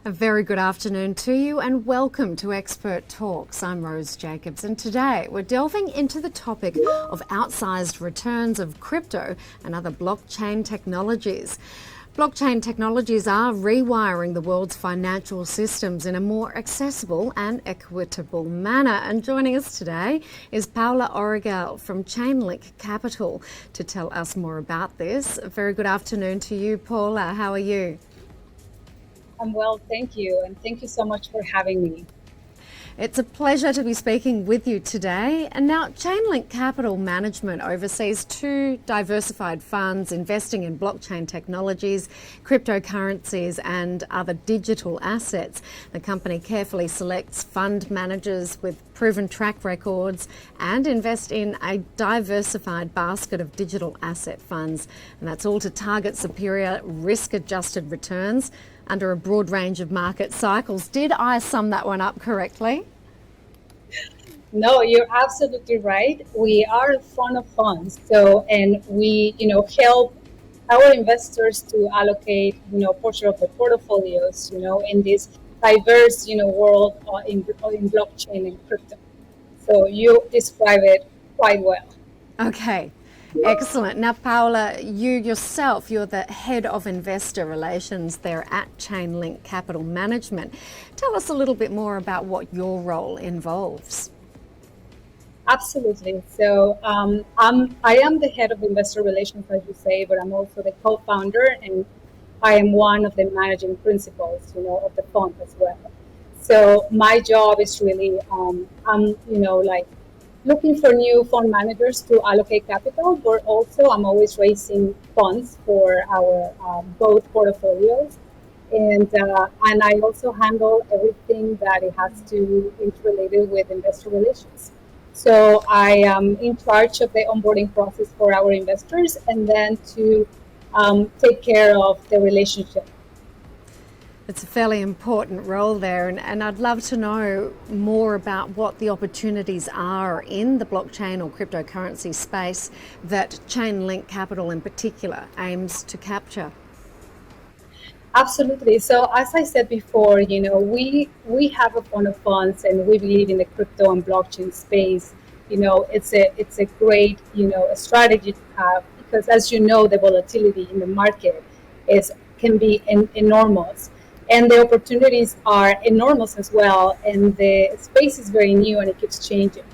A very good afternoon to you and welcome to Expert Talks. I'm Rose Jacobs and today we're delving into the topic of outsized returns of crypto and other blockchain technologies. Blockchain technologies are rewiring the world's financial systems in a more accessible and equitable manner. And joining us today is Paola Origel from ChainLink Capital to tell us more about this. A very good afternoon to you, Paola. How are you? I'm well, thank you. And thank you so much for having me. It's a pleasure to be speaking with you today. And now, ChainLink Capital Management oversees two diversified funds investing in blockchain technologies, cryptocurrencies, and other digital assets. The company carefully selects fund managers with proven track records and invest in a diversified basket of digital asset funds. And that's all to target superior risk-adjusted returns under a broad range of market cycles. Did I sum that one up correctly? No, you're absolutely right. We are a fund of funds. And we, help our investors to allocate, a portion of their portfolios, in this diverse, world in blockchain and crypto. So you describe it quite well. Okay. Excellent. Now, Paola, you yourself, you're the head of investor relations there at ChainLink Capital Management. Tell us a little bit more about what your role involves. Absolutely. So I am the head of investor relations, as you say, but I'm also the co-founder, and I am one of the managing principals, of the fund as well. So my job is really, I'm, looking for new fund managers to allocate capital, but also I'm always raising funds for our both portfolios. And I also handle everything that it has to is related with investor relations. So I am in charge of the onboarding process for our investors, and then to take care of the relationship. It's a fairly important role there, and I'd love to know more about what the opportunities are in the blockchain or cryptocurrency space that ChainLink Capital in particular aims to capture. Absolutely. So as I said before, we have a fund of funds, and we believe in the crypto and blockchain space. It's a great a strategy to have, because as you know, the volatility in the market can be enormous, and the opportunities are enormous as well. And the space is very new and it keeps changing.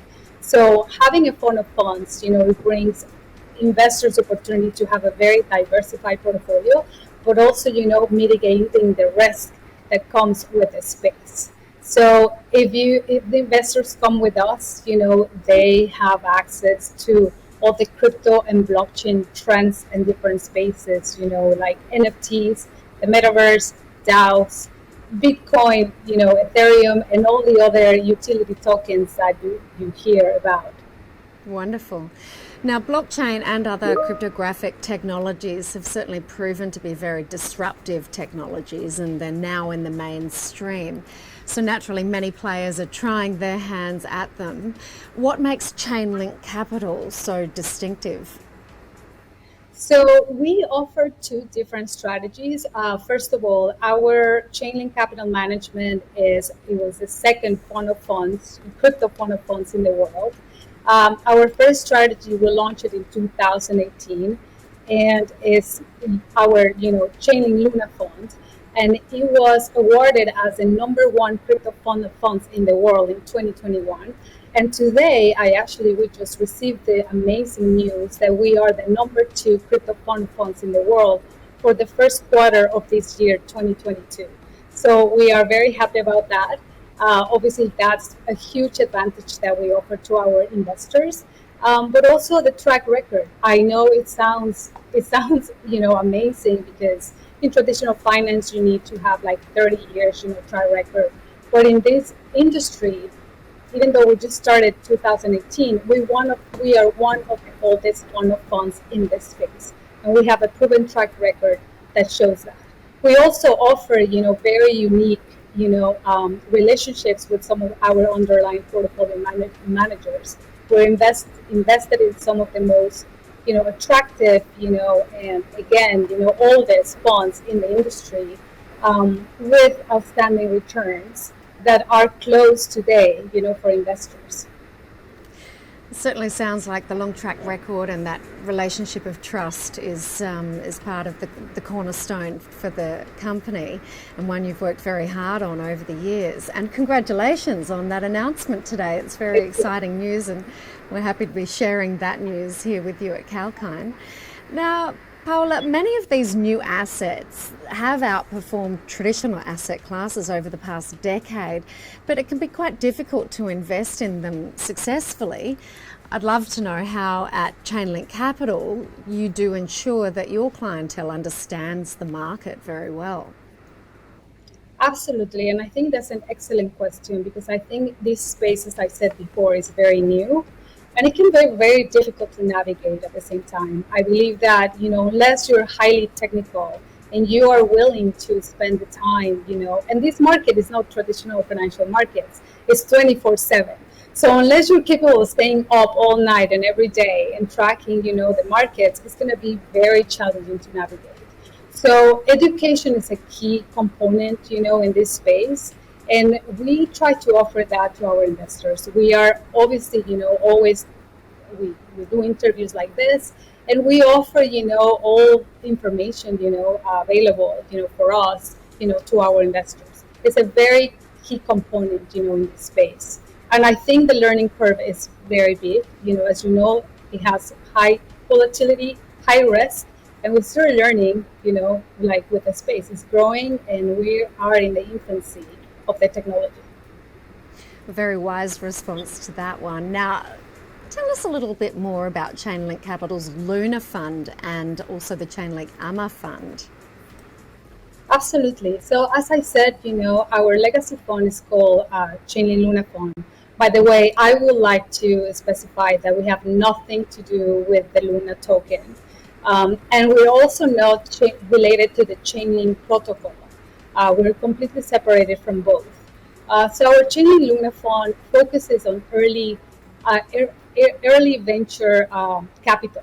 So having a fund of funds, it brings investors opportunity to have a very diversified portfolio, but also, mitigating the risk that comes with the space. So if the investors come with us, they have access to all the crypto and blockchain trends and different spaces, like NFTs, the metaverse, DAOs, Bitcoin, Ethereum, and all the other utility tokens that you hear about. Wonderful. Now, blockchain and other cryptographic technologies have certainly proven to be very disruptive technologies, and they're now in the mainstream. So naturally, many players are trying their hands at them. What makes ChainLink Capital so distinctive? So we offer two different strategies. First of all, our ChainLink Capital Management was the second fund of funds, crypto fund of funds in the world. Our first strategy, we launched it in 2018, and is our ChainLink Luna fund, and it was awarded as the number one crypto fund of funds in the world in 2021. And today, we just received the amazing news that we are the number two crypto fund of funds in the world for the first quarter of this year, 2022. So we are very happy about that. Obviously, that's a huge advantage that we offer to our investors, but also the track record. I know it sounds amazing, because in traditional finance you need to have like 30 years track record, but in this industry, even though we just started 2018, we are one of the oldest fund of funds in this space, and we have a proven track record that shows that. We also offer very unique relationships with some of our underlying portfolio managers. We're invested in some of the most attractive and again oldest funds in the industry, with outstanding returns that are close today, for investors. It certainly sounds like the long track record and that relationship of trust is part of the cornerstone for the company, and one you've worked very hard on over the years. And congratulations on that announcement today. It's very exciting news, and we're happy to be sharing that news here with you at Kalkine. Now, Paola, many of these new assets have outperformed traditional asset classes over the past decade, but it can be quite difficult to invest in them successfully. I'd love to know how at ChainLink Capital you do ensure that your clientele understands the market very well. Absolutely, and I think that's an excellent question, because I think this space, as I said before, is very new. And it can be very difficult to navigate at the same time. I believe that, unless you're highly technical and you are willing to spend the time, and this market is not traditional financial markets, it's 24/7. So unless you're capable of staying up all night and every day and tracking, the markets, it's going to be very challenging to navigate. So education is a key component, in this space. And we try to offer that to our investors. We are obviously, always, we do interviews like this, and we offer, all information, available, for us, to our investors. It's a very key component, in this space. And I think the learning curve is very big. As you know, it has high volatility, high risk, and we're still learning, like with the space, it's growing, and we are in the infancy of the technology. A very wise response to that one. Now, tell us a little bit more about ChainLink Capital's Luna Fund and also the ChainLink AMA Fund. Absolutely. So as I said, our legacy fund is called ChainLink Luna Fund. By the way, I would like to specify that we have nothing to do with the Luna token. And we're also not related to the ChainLink protocol. We're completely separated from both. So our ChainLink Luna Fund focuses on early venture capital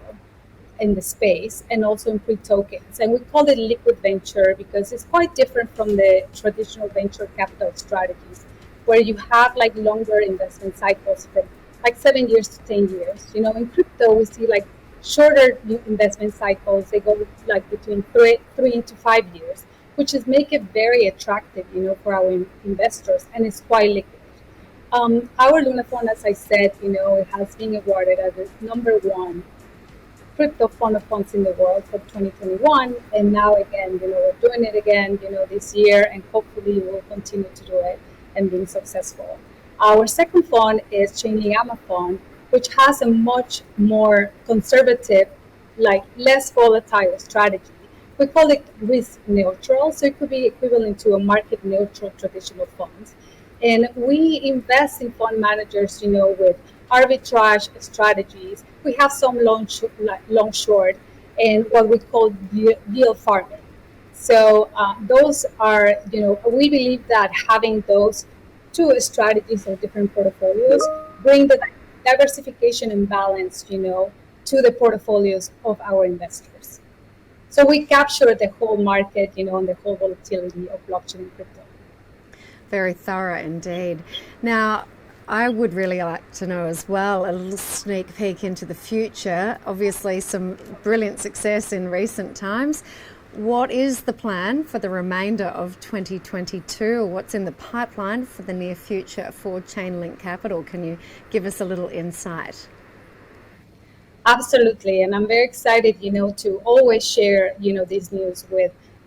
in the space, and also in pre-tokens. And we call it liquid venture because it's quite different from the traditional venture capital strategies, where you have like longer investment cycles from like 7 years to 10 years. In crypto, we see like shorter investment cycles. They go like between 3 to 5 years, which is make it very attractive, for our investors, and it's quite liquid. Our Luna Fund, as I said, it has been awarded as the #1 crypto fund of funds in the world for 2021, and now again, we're doing it again, this year, and hopefully we'll continue to do it and being successful. Our second fund is ChainLink AMA Fund, which has a much more conservative, like less volatile strategy. We call it risk neutral, so it could be equivalent to a market neutral traditional funds. And we invest in fund managers, with arbitrage strategies. We have some long short, and what we call yield farming. So those are, we believe that having those two strategies or different portfolios bring the diversification and balance, to the portfolios of our investors. So we capture the whole market, and the whole volatility of blockchain and crypto. Very thorough indeed. Now, I would really like to know as well a little sneak peek into the future. Obviously, some brilliant success in recent times. What is the plan for the remainder of 2022, or what's in the pipeline for the near future for ChainLink Capital? Can you give us a little insight? Absolutely, and I'm very excited, to always share, this news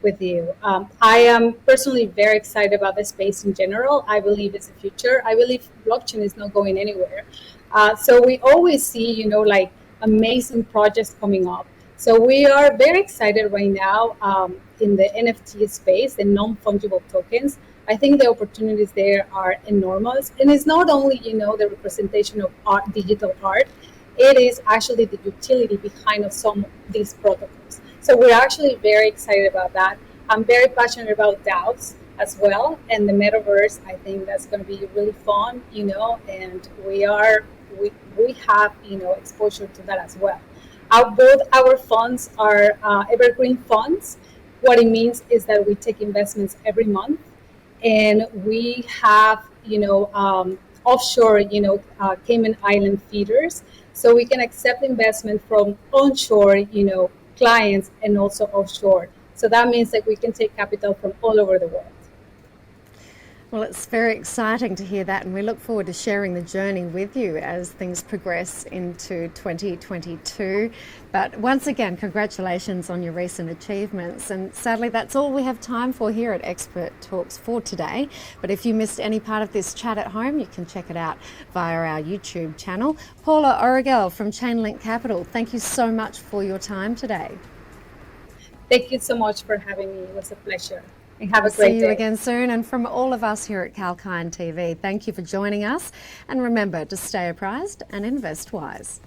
with you. I am personally very excited about the space in general. I believe it's the future. I believe blockchain is not going anywhere. So we always see, like amazing projects coming up. So we are very excited right now in the NFT space, the non-fungible tokens. I think the opportunities there are enormous. And it's not only, the representation of art, digital art, it is actually the utility behind of some of these protocols. So we're actually very excited about that. I'm very passionate about DAOs as well, and the metaverse. I think that's going to be really fun, and we have, exposure to that as well. Both our funds are evergreen funds, What it means is that we take investments every month, and we have, offshore, Cayman Island feeders, so we can accept investment from onshore, clients, and also offshore. So that means that we can take capital from all over the world. Well, it's very exciting to hear that, and we look forward to sharing the journey with you as things progress into 2022. But once again, congratulations on your recent achievements. And sadly, that's all we have time for here at Expert Talks for today. But if you missed any part of this chat at home, you can check it out via our YouTube channel. Paola Origel from ChainLink Capital, thank you so much for your time today. Thank you so much for having me. It was a pleasure. And have a great day. See you again soon. And from all of us here at Kalkine TV, thank you for joining us. And remember to stay apprised and invest wise.